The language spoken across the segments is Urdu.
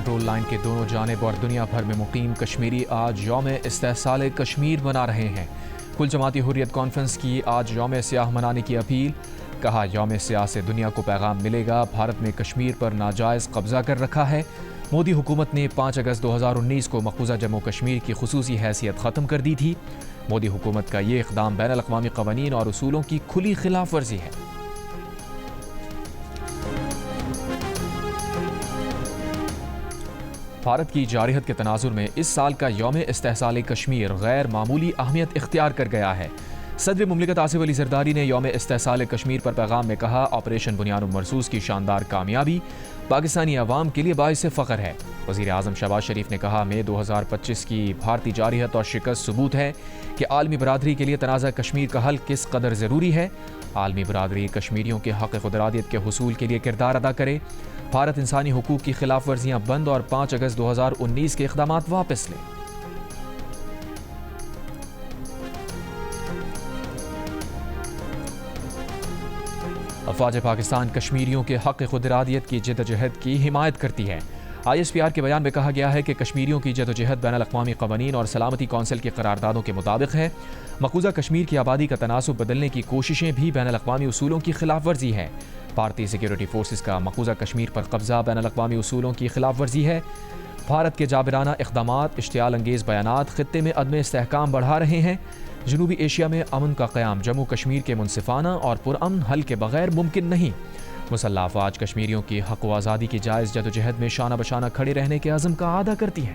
کنٹرول لائن کے دونوں جانب اور دنیا بھر میں مقیم کشمیری آج یوم استحصال کشمیر منا رہے ہیں۔ کل جماعتی حریت کانفرنس کی آج یوم سیاہ منانے کی اپیل۔ کہا یوم سیاہ سے دنیا کو پیغام ملے گا، بھارت نے کشمیر پر ناجائز قبضہ کر رکھا ہے۔ مودی حکومت نے 5 اگست 2019 کو مقبوضہ جموں کشمیر کی خصوصی حیثیت ختم کر دی تھی۔ مودی حکومت کا یہ اقدام بین الاقوامی قوانین اور اصولوں کی کھلی خلاف ورزی ہے۔ بھارت کی جارحیت کے تناظر میں اس سال کا یوم استحصال کشمیر غیر معمولی اہمیت اختیار کر گیا ہے۔ صدر مملکت آصف علی زرداری نے یوم استحصال کشمیر پر پیغام میں کہا، آپریشن بنیاد المرصوص کی شاندار کامیابی پاکستانی عوام کے لیے باعث فخر ہے۔ وزیر اعظم شہباز شریف نے کہا، مئی 2025 کی بھارتی جارحیت اور شکست ثبوت ہے کہ عالمی برادری کے لیے تنازع کشمیر کا حل کس قدر ضروری ہے۔ عالمی برادری کشمیریوں کے حق خود ارادیت کے حصول کے لیے کردار ادا کرے۔ بھارت انسانی حقوق کی خلاف ورزیاں بند اور 5 اگست 2019 کے اقدامات واپس لے۔ افواج پاکستان کشمیریوں کے حق خود ارادیت کی جدوجہد کی حمایت کرتی ہے۔ ISPR کے بیان میں کہا گیا ہے کہ کشمیریوں کی جدوجہد بین الاقوامی قوانین اور سلامتی کونسل کی قراردادوں کے مطابق ہے۔ مقبوضہ کشمیر کی آبادی کا تناسب بدلنے کی کوششیں بھی بین الاقوامی اصولوں کی خلاف ورزی ہے۔ بھارتی سیکیورٹی فورسز کا مقبوضہ کشمیر پر قبضہ بین الاقوامی اصولوں کی خلاف ورزی ہے۔ بھارت کے جابرانہ اقدامات، اشتعال انگیز بیانات خطے میں عدم استحکام بڑھا رہے ہیں۔ جنوبی ایشیا میں امن کا قیام جموں کشمیر کے منصفانہ اور پرامن حل کے بغیر ممکن نہیں۔ مسلح افواج کشمیریوں کی حق و آزادی کی جائز جدوجہد میں شانہ بشانہ کھڑے رہنے کے عزم کا اعادہ کرتی ہیں۔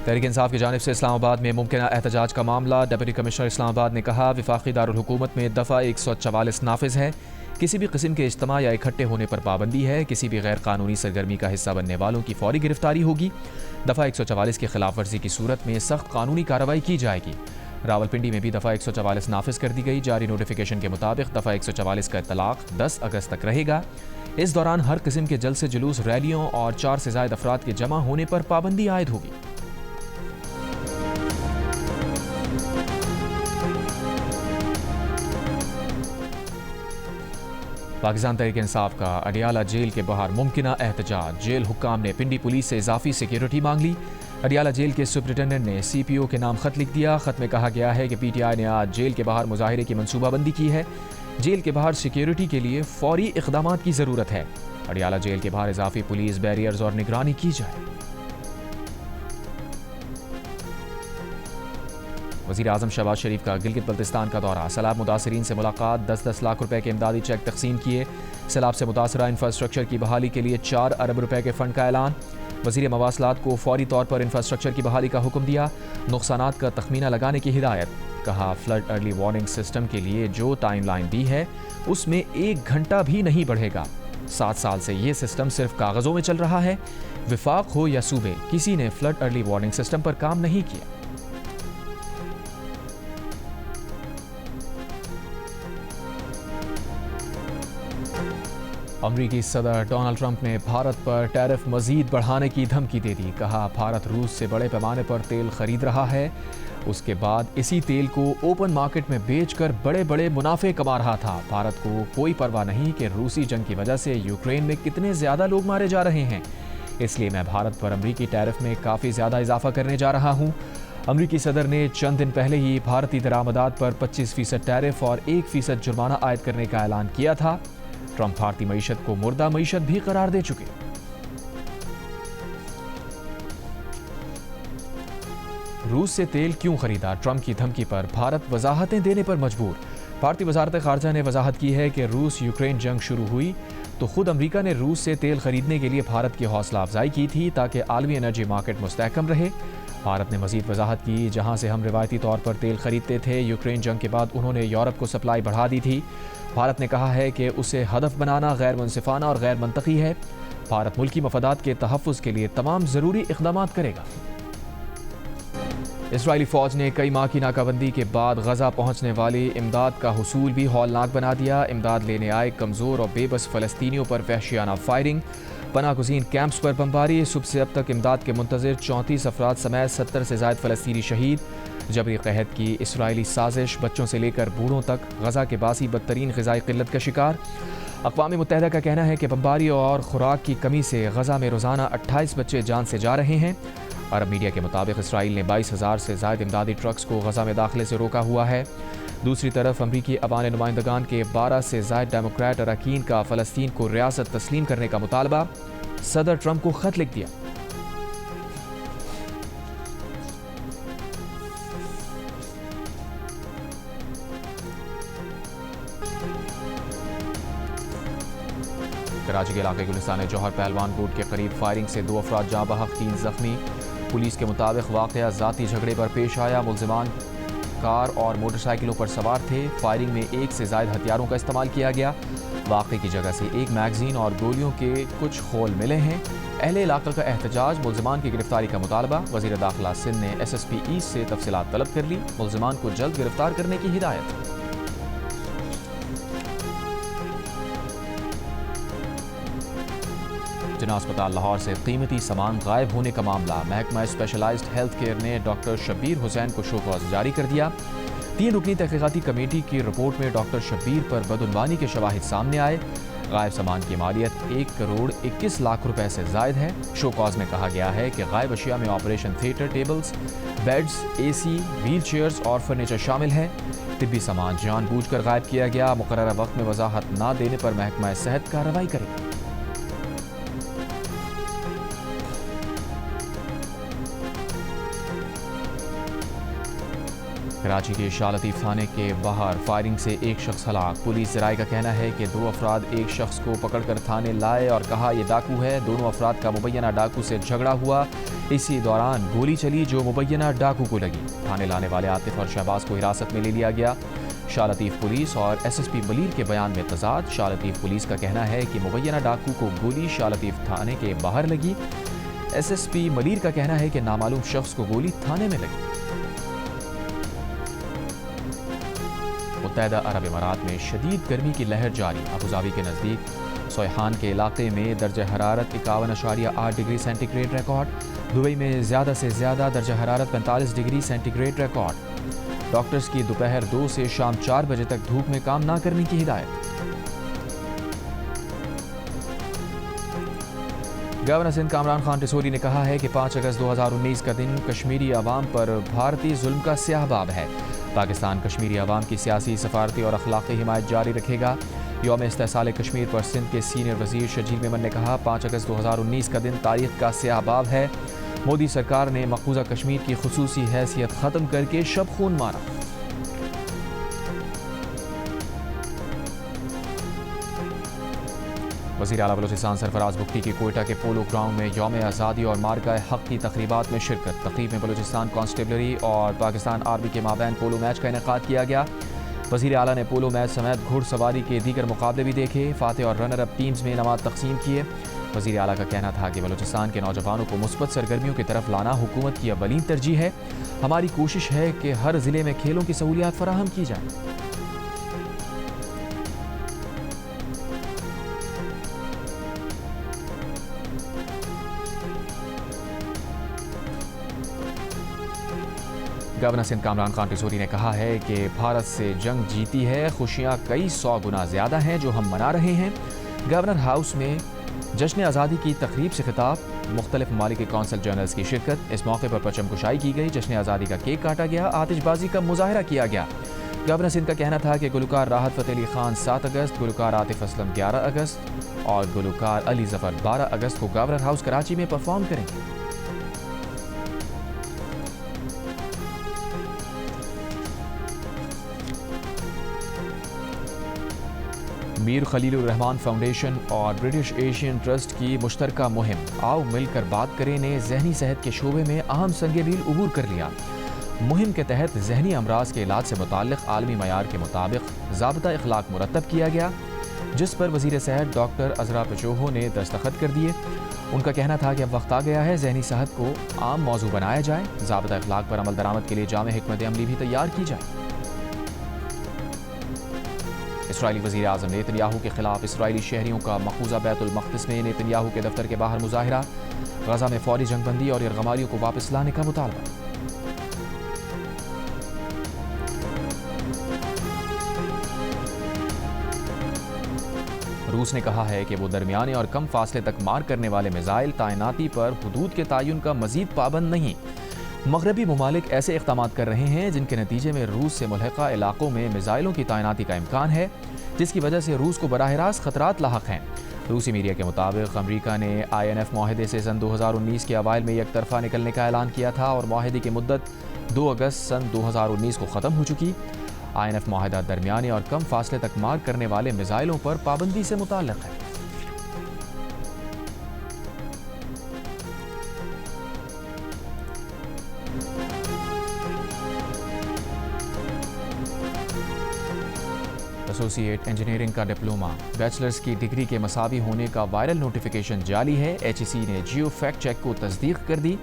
تحریک انصاف کی جانب سے اسلام آباد میں ممکنہ احتجاج کا معاملہ، ڈپٹی کمشنر اسلام آباد نے کہا، وفاقی دارالحکومت میں دفعہ 144 نافذ ہے۔ کسی بھی قسم کے اجتماع یا اکٹھے ہونے پر پابندی ہے۔ کسی بھی غیر قانونی سرگرمی کا حصہ بننے والوں کی فوری گرفتاری ہوگی۔ دفعہ 144 کی خلاف ورزی کی صورت میں سخت قانونی کارروائی کی جائے گی۔ راولپنڈی میں بھی دفعہ 144 نافذ کر دی گئی۔ جاری نوٹیفیکیشن کے مطابق دفعہ 144 کا اطلاق 10 اگست تک رہے گا۔ اس دوران ہر قسم کے جلسے جلوس، ریلیوں اور 4 سے زائد افراد کے جمع ہونے پر پابندی عائد ہوگی۔ پاکستان تحریک انصاف کا اڈیالہ جیل کے باہر ممکنہ احتجاج، جیل حکام نے پنڈی پولیس سے اضافی سیکیورٹی مانگ لی۔ اڈیالہ جیل کے سپرنٹینڈنٹ نے CPO کے نام خط لکھ دیا۔ خط میں کہا گیا ہے کہ PTI نے آج جیل کے باہر مظاہرے کی منصوبہ بندی کی ہے۔ جیل کے باہر سیکیورٹی کے لیے فوری اقدامات کی ضرورت ہے۔ اڈیالہ جیل کے باہر اضافی پولیس بیریئرز اور نگرانی کی جائے۔ وزیر اعظم شہباز شریف کا گلگت بلتستان کا دورہ، سیلاب متاثرین سے ملاقات، 10-10 لاکھ روپے کے امدادی چیک تقسیم کیے۔ سیلاب سے متاثرہ انفراسٹرکچر کی بحالی کے لیے 4 ارب روپے کے فنڈ کا اعلان۔ وزیر مواصلات کو فوری طور پر انفراسٹرکچر کی بحالی کا حکم دیا۔ نقصانات کا تخمینہ لگانے کی ہدایت۔ کہا، فلڈ ارلی وارننگ سسٹم کے لیے جو ٹائم لائن دی ہے اس میں 1 گھنٹہ بھی نہیں بڑھے گا۔ 7 سال سے یہ سسٹم صرف کاغذوں میں چل رہا ہے۔ وفاق ہو یا صوبے، کسی نے فلڈ ارلی وارننگ سسٹم پر کام نہیں کیا۔ امریکی صدر ڈونلڈ ٹرمپ نے بھارت پر ٹیرف مزید بڑھانے کی دھمکی دے دی۔ کہا، بھارت روس سے بڑے پیمانے پر تیل خرید رہا ہے، اس کے بعد اسی تیل کو اوپن مارکیٹ میں بیچ کر بڑے بڑے منافع کما رہا تھا۔ بھارت کو کوئی پرواہ نہیں کہ روسی جنگ کی وجہ سے یوکرین میں کتنے زیادہ لوگ مارے جا رہے ہیں، اس لیے میں بھارت پر امریکی ٹیرف میں کافی زیادہ اضافہ کرنے جا رہا ہوں۔ امریکی صدر نے چند دن پہلے ہی بھارتی درآمدات پر 25% ٹیرف اور 1% جرمانہ عائد کرنے کا اعلان کیا تھا۔ ٹرمپ بھارتی معیشت کو مردہ معیشت بھی قرار دے چکے۔ روس سے تیل کیوں خریدا؟ ٹرمپ کی دھمکی پر بھارت وضاحتیں دینے پر مجبور۔ بھارتی وزارت خارجہ نے وضاحت کی ہے کہ روس یوکرین جنگ شروع ہوئی تو خود امریکہ نے روس سے تیل خریدنے کے لیے بھارت کی حوصلہ افزائی کی تھی تاکہ عالمی انرجی مارکیٹ مستحکم رہے۔ بھارت نے مزید وضاحت کی، جہاں سے ہم روایتی طور پر تیل خریدتے تھے، یوکرین جنگ کے بعد انہوں نے یورپ کو سپلائی بڑھا دی تھی۔ بھارت نے کہا ہے کہ اسے ہدف بنانا غیر منصفانہ اور غیر منطقی ہے۔ بھارت ملکی مفادات کے تحفظ کے لیے تمام ضروری اقدامات کرے گا۔ اسرائیلی فوج نے کئی ماہ کی ناکہ بندی کے بعد غزہ پہنچنے والی امداد کا حصول بھی ہولناک بنا دیا۔ امداد لینے آئے کمزور اور بے بس فلسطینیوں پر وحشیانہ فائرنگ، پناہ گزین کیمپس پر بمباری۔ صبح سے اب تک امداد کے منتظر 34 افراد سمیت 70 سے زائد فلسطینی شہید۔ جبری قحط کی اسرائیلی سازش، بچوں سے لے کر بوڑھوں تک غزہ کے باسی بدترین غذائی قلت کا شکار۔ اقوام متحدہ کا کہنا ہے کہ بمباری اور خوراک کی کمی سے غزہ میں روزانہ 28 بچے جان سے جا رہے ہیں۔ عرب میڈیا کے مطابق اسرائیل نے 22,000 سے زائد امدادی ٹرکس کو غزہ میں داخلے سے روکا ہوا ہے۔ دوسری طرف امریکی ایوان نمائندگان کے 12 سے زائد ڈیموکریٹ اراکین کا فلسطین کو ریاست تسلیم کرنے کا مطالبہ، صدر ٹرمپ کو خط لکھ دیا۔ کراچی کے علاقے گلستان جوہر پہلوان بوٹ کے قریب فائرنگ سے 2 افراد جاں بحق، 3 زخمی۔ پولیس کے مطابق واقعہ ذاتی جھگڑے پر پیش آیا۔ ملزمان کار اور موٹر سائیکلوں پر سوار تھے۔ فائرنگ میں 1 سے زائد ہتھیاروں کا استعمال کیا گیا۔ واقعے کی جگہ سے 1 میگزین اور گولیوں کے کچھ خول ملے ہیں۔ اہل علاقہ کا احتجاج، ملزمان کی گرفتاری کا مطالبہ۔ وزیر داخلہ سندھ نے SSP ایسٹ سے تفصیلات طلب کر لی، ملزمان کو جلد گرفتار کرنے کی ہدایت۔ جناح اسپتال لاہور سے قیمتی سامان غائب ہونے کا معاملہ، محکمہ اسپیشلائزڈ ہیلتھ کیئر نے ڈاکٹر شبیر حسین کو شو کاز جاری کر دیا۔ 3 رکنی تحقیقاتی کمیٹی کی رپورٹ میں ڈاکٹر شبیر پر بدعنوانی کے شواہد سامنے آئے۔ غائب سامان کی مالیت 1 کروڑ 21 لاکھ روپے سے زائد ہے۔ شو کاز میں کہا گیا ہے کہ غائب اشیاء میں operation theatre tables, beds, AC، wheelchairs اور فرنیچر شامل ہیں۔ طبی سامان جان بوجھ کر غائب کیا گیا۔ مقررہ وقت میں وضاحت نہ دینے پر محکمہ صحت کارروائی کرے۔ کراچی کے شاہ لطیف تھانے کے باہر فائرنگ سے 1 شخص ہلاک۔ پولیس ذرائع کا کہنا ہے کہ 2 افراد ایک شخص کو پکڑ کر تھانے لائے اور کہا یہ ڈاکو ہے۔ دونوں افراد کا مبینہ ڈاکو سے جھگڑا ہوا، اسی دوران گولی چلی جو مبینہ ڈاکو کو لگی۔ تھانے لانے والے عاطف اور شہباز کو حراست میں لے لیا گیا۔ شاہ لطیف پولیس اور SSP ملیر کے بیان میں تضاد۔ شاہ لطیف پولیس کا کہنا ہے کہ مبینہ ڈاکو کو گولی شاہ لطیف تھانے کے باہر لگی۔ SSP ملیر کا کہنا ہے کہ نامعلوم شخص کو گولی تھانے میں لگی۔ متحدہ عرب امارات میں شدید گرمی کی لہر جاری۔ ابوظہبی کے نزدیک سویحان کے علاقے میں درجہ حرارت 51.8 degree centigrade record. Dubai میں زیادہ سے زیادہ درجہ حرارت 45 degree centigrade record. Doctors کی دوپہر 2 سے شام 4 بجے تک دھوپ میں کام نہ کرنے کی ہدایت۔ گورنر سندھ کامران خان ٹسوری نے کہا ہے کہ 5 اگست 2019 کا دن کشمیری عوام پر بھارتی ظلم کا سیاہ باب ہے۔ پاکستان کشمیری عوام کی سیاسی، سفارتی اور اخلاقی حمایت جاری رکھے گا۔ یوم استحصال کشمیر پر سندھ کے سینئر وزیر شرجیل میمن نے کہا 5 اگست 2019 کا دن تاریخ کا سیاہ باب ہے۔ مودی سرکار نے مقبوضہ کشمیر کی خصوصی حیثیت ختم کر کے شب خون مارا۔ وزیر اعلیٰ بلوچستان سرفراز بگٹی کی کوئٹہ کے پولو گراؤنڈ میں یوم آزادی اور مارکہ حق کی تقریبات میں شرکت۔ تقریب میں بلوچستان کانسٹیبلری اور پاکستان آرمی کے مابین پولو میچ کا انعقاد کیا گیا۔ وزیر اعلیٰ نے پولو میچ سمیت گھڑ سواری کے دیگر مقابلے بھی دیکھے۔ فاتح اور رنر اپ ٹیمز میں انعامات تقسیم کیے۔ وزیر اعلیٰ کا کہنا تھا کہ بلوچستان کے نوجوانوں کو مثبت سرگرمیوں کی طرف لانا حکومت کی اولین ترجیح ہے۔ ہماری کوشش ہے کہ ہر ضلع میں کھیلوں کی سہولیات فراہم کی جائیں۔ گورنر سندھ کامران خان ٹسوری نے کہا ہے کہ بھارت سے جنگ جیتی ہے، خوشیاں کئی 100 گنا زیادہ ہیں جو ہم منا رہے ہیں۔ گورنر ہاؤس میں جشن آزادی کی تقریب سے خطاب، مختلف ممالک کے کونسل جنرلز کی شرکت۔ اس موقع پر پرچم کشائی کی گئی، جشن آزادی کا کیک کاٹا گیا، آتش بازی کا مظاہرہ کیا گیا۔ گورنر سندھ کا کہنا تھا کہ گلوکار راحت فتح علی خان 7 اگست، گلوکار عاطف اسلم 11 اگست اور گلوکار علی ظفر 12 اگست کو گورنر ہاؤس کراچی میں پرفارم کریں گے۔ میر خلیل الرحمان فاؤنڈیشن اور برٹش ایشین ٹرسٹ کی مشترکہ مہم آؤ مل کر بات کریں نے ذہنی صحت کے شعبے میں اہم سنگ میل عبور کر لیا۔ مہم کے تحت ذہنی امراض کے علاج سے متعلق عالمی معیار کے مطابق ضابطہ اخلاق مرتب کیا گیا، جس پر وزیر صحت ڈاکٹر عذرا پچوہو نے دستخط کر دیے۔ ان کا کہنا تھا کہ اب وقت آ گیا ہے ذہنی صحت کو عام موضوع بنایا جائے، ضابطہ اخلاق پر عمل درآمد کے لیے جامع حکمت عملی بھی تیار کی جائے۔ اسرائیلی وزیر اعظم نیتن یاہو کے خلاف اسرائیلی شہریوں کا مقبوضہ بیت المقدس میں نیتن یاہو کے دفتر کے باہر مظاہرہ، غزہ میں فوری جنگ بندی اور یرغمالیوں کو واپس لانے کا مطالبہ۔ روس نے کہا ہے کہ وہ درمیانے اور کم فاصلے تک مار کرنے والے میزائل تعیناتی پر حدود کے تعین کا مزید پابند نہیں۔ مغربی ممالک ایسے اقدامات کر رہے ہیں جن کے نتیجے میں روس سے ملحقہ علاقوں میں میزائلوں کی تعیناتی کا امکان ہے، جس کی وجہ سے روس کو براہ راست خطرات لاحق ہیں۔ روسی میڈیا کے مطابق امریکہ نے INF معاہدے سے سن 2019 کے اوائل میں یک طرفہ نکلنے کا اعلان کیا تھا اور معاہدے کی مدت 2 اگست سن 2019 کو ختم ہو چکی۔ INF معاہدہ درمیانے اور کم فاصلے تک مار کرنے والے میزائلوں پر پابندی سے متعلق ہے۔ ایسوسی ایٹ انجینئرنگ کا ڈپلوما بیچلرز کی ڈگری کے مساوی ہونے کا وائرل نوٹیفیکیشن جعلی ہے۔ HEC نے جیو فیکٹ چیک کو تصدیق کر دی۔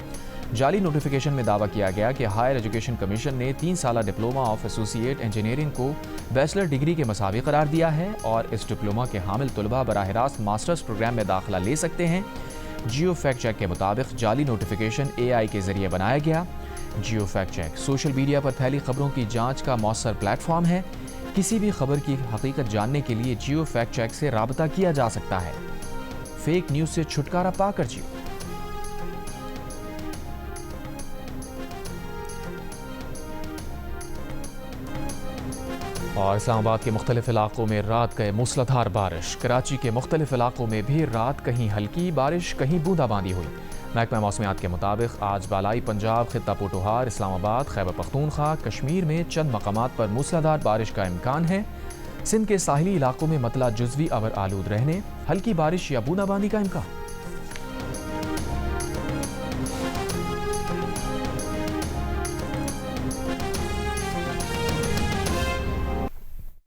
جعلی نوٹیفیکیشن میں دعویٰ کیا گیا کہ ہائر ایجوکیشن کمیشن نے 3 سالہ ڈپلوما آف ایسوسی ایٹ انجینئرنگ کو بیچلر ڈگری کے مساوی قرار دیا ہے اور اس ڈپلوما کے حامل طلباء براہ راست ماسٹرز پروگرام میں داخلہ لے سکتے ہیں۔ جیو فیکٹ چیک کے مطابق جعلی نوٹیفیکیشن AI کے ذریعے بنایا گیا۔ Geo fact check social media پر پھیلی خبروں کی جانچ کا مؤثر پلیٹ فارم ہے۔ کسی بھی خبر کی حقیقت جاننے کے لیے جیو فیکٹ چیک سے رابطہ کیا جا سکتا ہے۔ فیک نیوز سے چھٹکارا پا کر جیو۔ اور اسلام آباد کے مختلف علاقوں میں رات گئے موسلادھار بارش۔ کراچی کے مختلف علاقوں میں بھی رات کہیں ہلکی بارش کہیں بوندا باندی ہوئی۔ محکمہ موسمیات کے مطابق آج بالائی پنجاب، خطہ پوٹوہار، اسلام آباد، خیبر پختونخوا، کشمیر میں چند مقامات پر موسلادھار بارش کا امکان ہے۔ سندھ کے ساحلی علاقوں میں مطلع جزوی اور آلود رہنے، ہلکی بارش یا بوندا باندی کا امکان۔